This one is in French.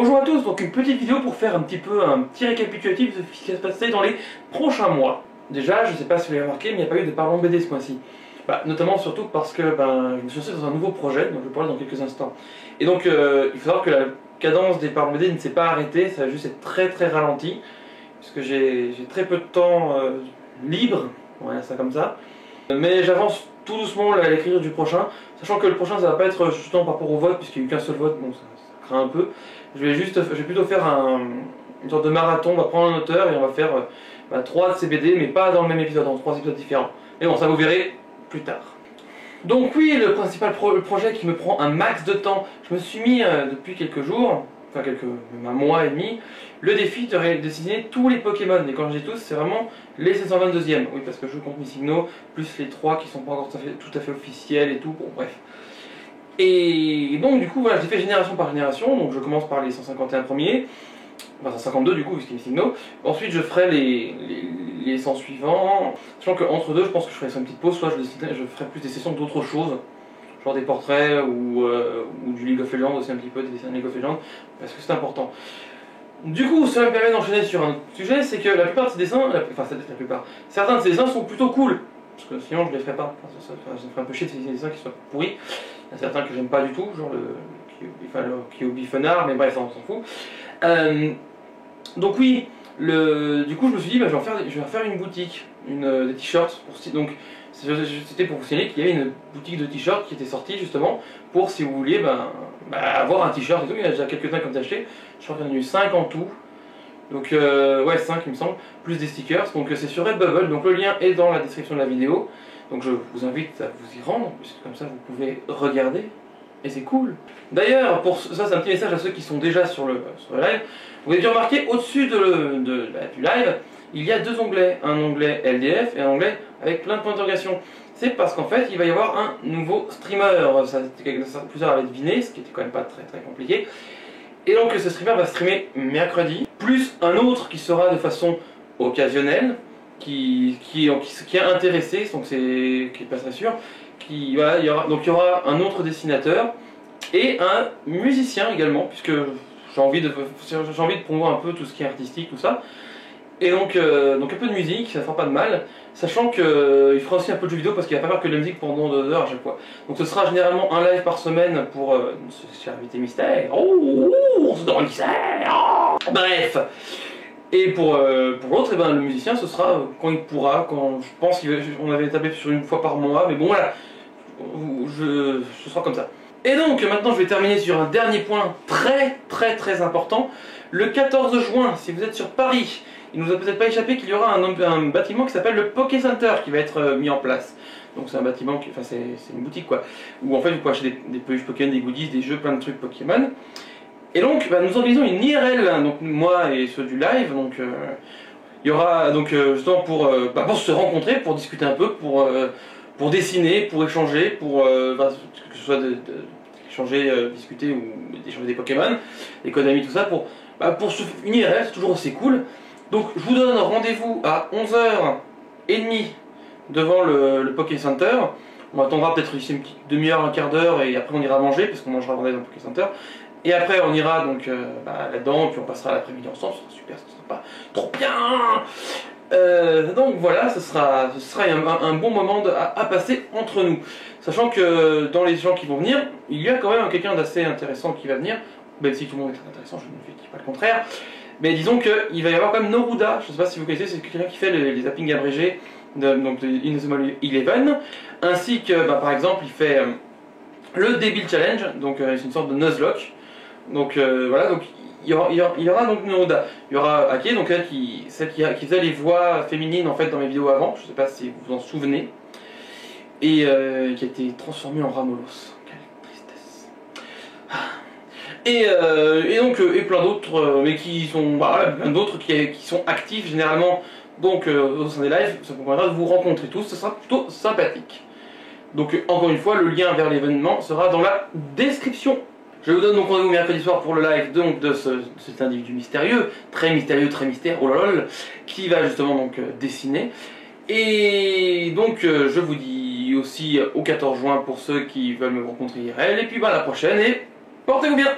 Bonjour à tous, donc une petite vidéo pour faire un petit récapitulatif de ce qui va se passer dans les prochains mois. Déjà, je sais pas si vous l'avez remarqué, mais il n'y a pas eu de parlons BD ce mois-ci. Notamment surtout parce que je me suis lancé dans un nouveau projet, donc je vais parler dans quelques instants. Et donc il faut savoir que la cadence des parlons BD ne s'est pas arrêtée, ça va juste être très ralenti, puisque j'ai très peu de temps libre, on va dire ça comme ça. Mais j'avance tout doucement à l'écriture du prochain, sachant que le prochain ça va pas être justement par rapport au vote, puisqu'il n'y a eu qu'un seul vote, bon ça craint un peu. Je vais plutôt faire une sorte de marathon, on va prendre un auteur et on va faire 3 de ces BD, mais pas dans le même épisode, dans 3 épisodes différents. Mais bon, ça vous verrez plus tard. Donc oui, le principal projet qui me prend un max de temps, je me suis mis depuis quelques jours, même un mois et demi, le défi de dessiner tous les Pokémon. Et quand je dis tous, c'est vraiment les 722e. Oui, parce que je compte Missigno, plus les 3 qui sont pas encore tout à fait officiels et tout, bon bref. Et donc du coup voilà, j'ai fait génération par génération, donc je commence par les 151 premiers, enfin 152 du coup, puisqu'il y a Missigno. Ensuite je ferai les 100 suivants, sachant qu'entre deux je pense que je ferai une petite pause, soit je ferai plus des sessions d'autres choses, genre des portraits ou du League of Legends aussi un petit peu, des dessins de League of Legends, parce que c'est important. Du coup, cela me permet d'enchaîner sur un autre sujet, c'est que la plupart de ces dessins, certains de ces dessins sont plutôt cool, parce que sinon je les ferai pas, ça me ferait un peu chier de ces dessins qui soient pourris. Il y a certains que j'aime pas du tout, genre qui est au Biffenard, mais bref, on s'en fout. Donc oui, du coup je me suis dit, je vais en faire une boutique, des t-shirts. Donc c'était pour vous signaler qu'il y avait une boutique de t-shirts qui était sortie justement pour, si vous vouliez, avoir un t-shirt et tout. Il y en a déjà quelques-uns comme acheté, je crois qu'il y en a eu 5 en tout. Donc ouais, 5 il me semble, plus des stickers. Donc c'est sur Redbubble, donc le lien est dans la description de la vidéo. Donc je vous invite à vous y rendre, puisque comme ça vous pouvez regarder, et c'est cool. D'ailleurs, pour ça c'est un petit message à ceux qui sont déjà sur le live. Vous avez dû remarquer, au-dessus du live, il y a 2 onglets, un onglet LDF et un onglet avec plein de points d'interrogation. C'est parce qu'en fait il va y avoir un nouveau streamer, plusieurs avaient deviné, ce qui était quand même pas très compliqué. Et donc ce streamer va streamer mercredi, plus un autre qui sera de façon occasionnelle, qui est intéressé, donc qui est pas très sûr, il y aura un autre dessinateur et un musicien également, puisque j'ai envie de promouvoir un peu tout ce qui est artistique, tout ça. Et donc un peu de musique, ça fera pas de mal, sachant qu'il fera aussi un peu de jeux vidéo parce qu'il va pas faire que de la musique pendant 2 heures à chaque fois. Donc ce sera généralement un live par semaine pour ce cher invité mystère. Oh, on se donne le mystère. Oh. Bref. Et pour l'autre, le musicien, ce sera quand il pourra, quand je pense qu'on avait établi sur une fois par mois, mais bon voilà, ce sera comme ça. Et donc maintenant je vais terminer sur un dernier point très important. Le 14 juin, si vous êtes sur Paris, il ne nous a peut-être pas échappé qu'il y aura un bâtiment qui s'appelle le Poké Center qui va être mis en place. Donc c'est un bâtiment, c'est une boutique quoi, où en fait vous pouvez acheter des peluches Pokémon, des goodies, des jeux, plein de trucs Pokémon. Et donc nous organisons une IRL, donc moi et ceux du live, donc il y aura justement pour se rencontrer, pour discuter un peu, pour dessiner, pour échanger, que ce soit échanger, discuter ou échanger des Pokémon, des codes amis, tout ça, pour une IRL, c'est toujours assez cool. Donc je vous donne rendez-vous à 11h30 devant le Poké Center. On attendra peut-être ici une petite demi-heure, un quart d'heure, et après on ira manger, parce qu'on mangera avant d'aller dans le Poké Center. Et après on ira donc là-dedans, puis on passera l'après-midi ensemble, ce sera super, ce sera pas trop bien. Donc voilà, ce sera un bon moment à passer entre nous. Sachant que dans les gens qui vont venir, il y a quand même quelqu'un d'assez intéressant qui va venir, même si tout le monde est intéressant, je ne dis pas le contraire. Mais disons qu'il va y avoir quand même Noruda, je ne sais pas si vous connaissez, c'est quelqu'un qui fait les zappings abrégés de Inazuma Eleven, ainsi que par exemple il fait le Débile Challenge, donc c'est une sorte de Nuzlocke. Donc voilà, donc il y aura donc Noruda. Il y aura Ake, donc elle qui faisait les voix féminines en fait dans mes vidéos avant, je ne sais pas si vous vous en souvenez, et qui a été transformée en Ramolos. Quelle tristesse. Et donc et plein d'autres, mais qui sont plein d'autres qui sont actifs généralement donc au sein des lives. Ça vous permettra de vous rencontrer tous, ce sera plutôt sympathique. Donc encore une fois, le lien vers l'événement sera dans la description. Je vous donne donc rendez-vous mercredi soir pour le live donc de cet individu mystérieux, très mystérieux, très mystère, oh là là, qui va justement donc dessiner. Et donc je vous dis aussi au 14 juin pour ceux qui veulent me rencontrer IRL, et puis à la prochaine et portez-vous bien.